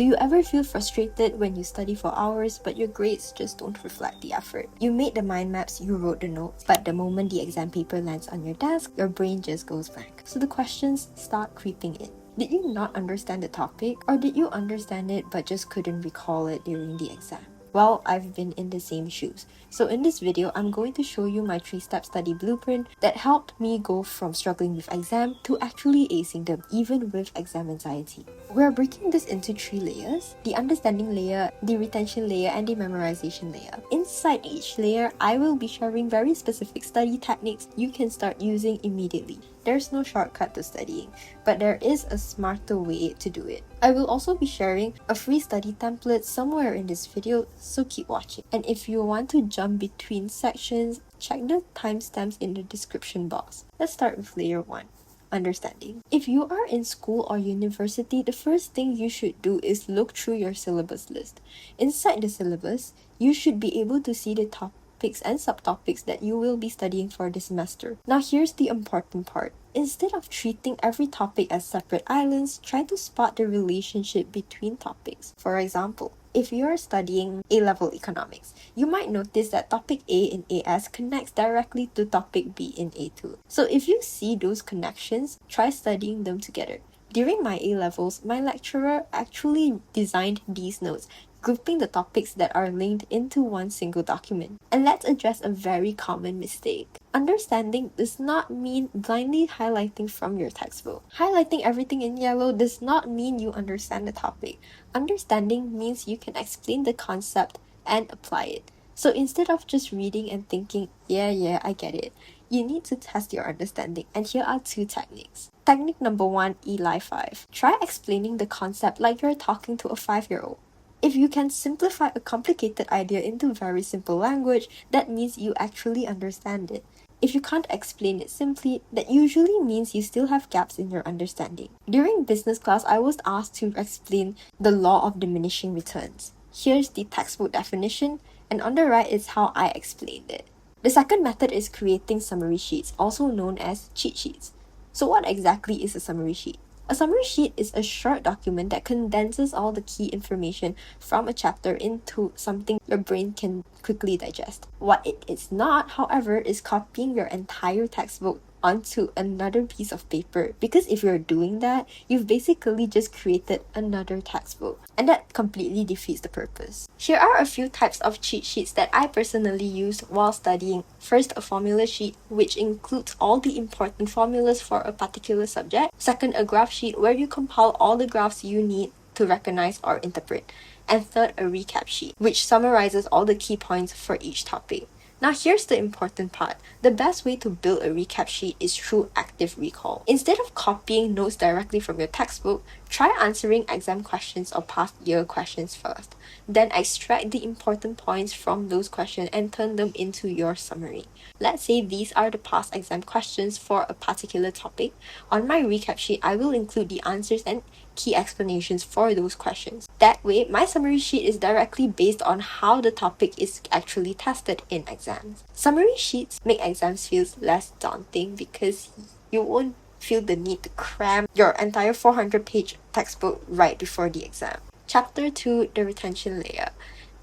Do you ever feel frustrated when you study for hours but your grades just don't reflect the effort? You made the mind maps, you wrote the notes, but the moment the exam paper lands on your desk, your brain just goes blank. So the questions start creeping in. Did you not understand the topic, or did you understand it but just couldn't recall it during the exam? Well, I've been in the same shoes. So in this video, I'm going to show you my 3-step study blueprint that helped me go from struggling with exam to actually acing them, even with exam anxiety. We're breaking this into 3 layers: the understanding layer, the retention layer, and the memorization layer. Inside each layer, I will be sharing very specific study techniques you can start using immediately. There's no shortcut to studying, but there is a smarter way to do it. I will also be sharing a free study template somewhere in this video, so keep watching. And if you want to jump between sections, check the timestamps in the description box. Let's start with layer 1. Understanding. If you are in school or university, the first thing you should do is look through your syllabus list. Inside the syllabus, you should be able to see the topics and subtopics that you will be studying for this semester. Now here's the important part. Instead of treating every topic as separate islands, try to spot the relationship between topics. For example, if you're studying A-level economics, you might notice that topic A in AS connects directly to topic B in A2. So if you see those connections, try studying them together. During my A-levels, my lecturer actually designed these notes, grouping the topics that are linked into one single document. And let's address a very common mistake. Understanding does not mean blindly highlighting from your textbook. Highlighting everything in yellow does not mean you understand the topic. Understanding means you can explain the concept and apply it. So instead of just reading and thinking, yeah, I get it, you need to test your understanding, and here are 2 techniques. Technique number 1, Eli 5. Try explaining the concept like you're talking to a 5-year-old. If you can simplify a complicated idea into very simple language, that means you actually understand it. If you can't explain it simply, that usually means you still have gaps in your understanding. During business class, I was asked to explain the law of diminishing returns. Here's the textbook definition, and on the right is how I explained it. The second method is creating summary sheets, also known as cheat sheets. So what exactly is a summary sheet? A summary sheet is a short document that condenses all the key information from a chapter into something your brain can quickly digest. What it is not, however, is copying your entire textbook onto another piece of paper, because if you're doing that, you've basically just created another textbook, and that completely defeats the purpose. Here are a few types of cheat sheets that I personally used while studying. First, a formula sheet, which includes all the important formulas for a particular subject. Second, a graph sheet where you compile all the graphs you need to recognize or interpret. And third, a recap sheet, which summarizes all the key points for each topic. Now here's the important part. The best way to build a recap sheet is through active recall. Instead of copying notes directly from your textbook, try answering exam questions or past year questions first. Then extract the important points from those questions and turn them into your summary. Let's say these are the past exam questions for a particular topic. On my recap sheet, I will include the answers and key explanations for those questions. That way, my summary sheet is directly based on how the topic is actually tested in exams. Summary sheets make exams feel less daunting because you won't feel the need to cram your entire 400-page textbook right before the exam. Chapter 2, the retention layer.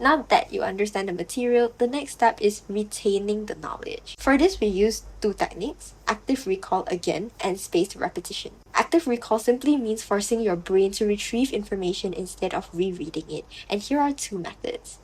Now that you understand the material, the next step is retaining the knowledge. For this, we use 2 techniques: active recall again and spaced repetition. Active recall simply means forcing your brain to retrieve information instead of rereading it, and here are 2 methods.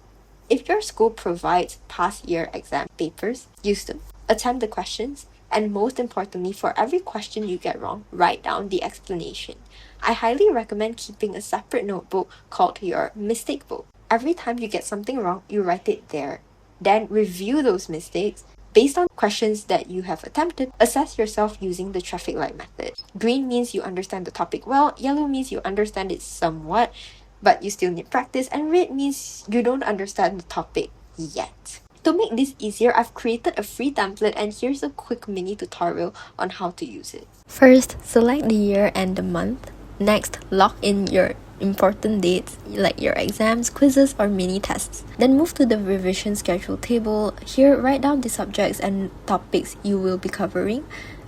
If your school provides past year exam papers, use them. Attempt the questions, and most importantly, for every question you get wrong, write down the explanation. I highly recommend keeping a separate notebook called your mistake book. Every time you get something wrong, you write it there. Then review those mistakes. Based on questions that you have attempted, assess yourself using the traffic light method. Green means you understand the topic well, yellow means you understand it somewhat, but you still need practice, and red means you don't understand the topic yet. To make this easier, I've created a free template, and here's a quick mini tutorial on how to use it. First, select the year and the month. Next, lock in your important dates like your exams, quizzes, or mini tests. Then move to the revision schedule table. Here, write down the subjects and topics you will be covering.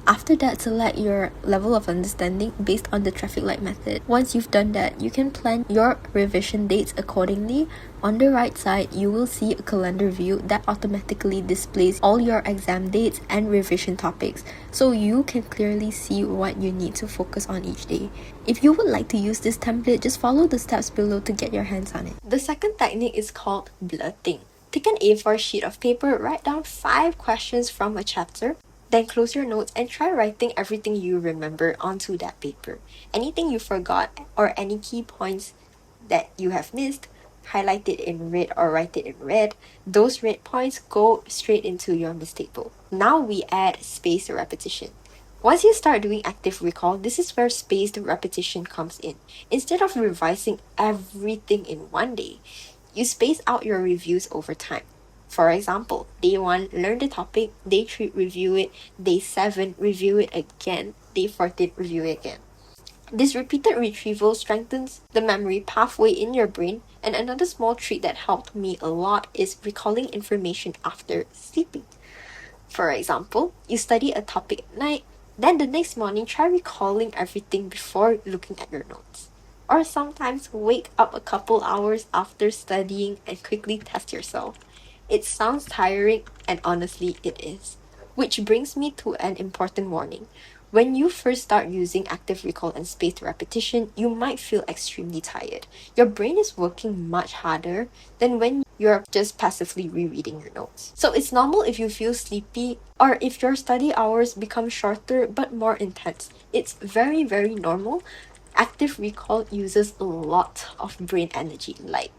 After that, select your level of understanding based on the traffic light method. Once you've done that, you can plan your revision dates accordingly. On the right side, you will see a calendar view that automatically displays all your exam dates and revision topics, so you can clearly see what you need to focus on each day. If you would like to use this template, just follow the steps below to get your hands on it. The second technique is called blurting. Take an A4 sheet of paper, write down 5 questions from a chapter, then close your notes and try writing everything you remember onto that paper. Anything you forgot or any key points that you have missed, highlight it in red or write it in red. Those red points go straight into your mistake book. Now we add spaced repetition. Once you start doing active recall, this is where spaced repetition comes in. Instead of revising everything in one day, you space out your reviews over time. For example, day 1, learn the topic, day 3, review it, day 7, review it again, day 14, review it again. This repeated retrieval strengthens the memory pathway in your brain, and another small trick that helped me a lot is recalling information after sleeping. For example, you study a topic at night, then the next morning try recalling everything before looking at your notes. Or sometimes wake up a couple hours after studying and quickly test yourself. It sounds tiring, and honestly it is. Which brings me to an important warning. When you first start using active recall and spaced repetition, you might feel extremely tired. Your brain is working much harder than when you're just passively rereading your notes. So it's normal if you feel sleepy or if your study hours become shorter but more intense. It's very, very normal. Active recall uses a lot of brain energy, like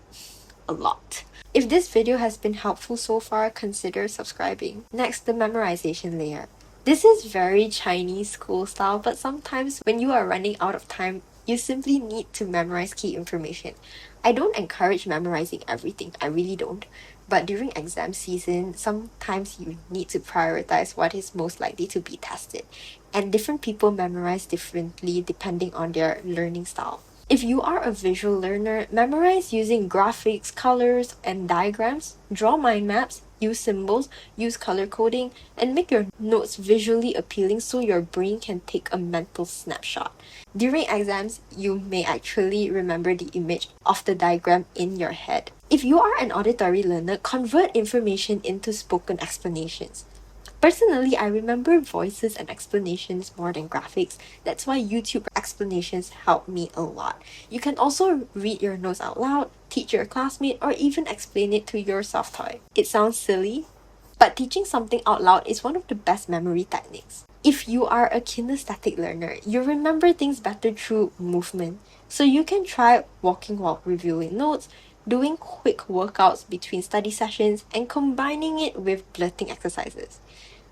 a lot. If this video has been helpful so far, consider subscribing. Next, the memorization layer. This is very Chinese school style, but sometimes when you are running out of time, you simply need to memorize key information. I don't encourage memorizing everything, I really don't. But during exam season, sometimes you need to prioritize what is most likely to be tested. And different people memorize differently depending on their learning style. If you are a visual learner, memorize using graphics, colors, and diagrams, draw mind maps, use symbols, use color coding, and make your notes visually appealing so your brain can take a mental snapshot. During exams, you may actually remember the image of the diagram in your head. If you are an auditory learner, convert information into spoken explanations. Personally, I remember voices and explanations more than graphics. That's why YouTube explanations help me a lot. You can also read your notes out loud, teach your classmate, or even explain it to your soft toy. It sounds silly, but teaching something out loud is one of the best memory techniques. If you are a kinesthetic learner, you remember things better through movement. So you can try walking while reviewing notes, doing quick workouts between study sessions, and combining it with blurting exercises.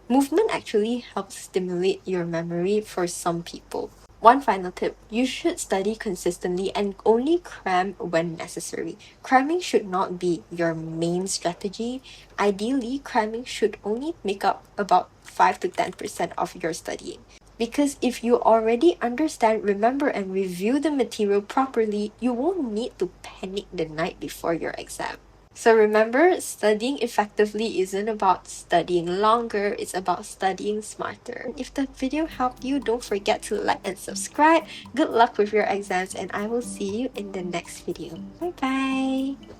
Movement actually helps stimulate your memory for some people. One final tip, you should study consistently and only cram when necessary. Cramming should not be your main strategy. Ideally, cramming should only make up about 5 to 10% of your studying. Because if you already understand, remember, and review the material properly, you won't need to panic the night before your exam. So remember, studying effectively isn't about studying longer, it's about studying smarter. If the video helped you, don't forget to like and subscribe. Good luck with your exams, and I will see you in the next video. Bye bye!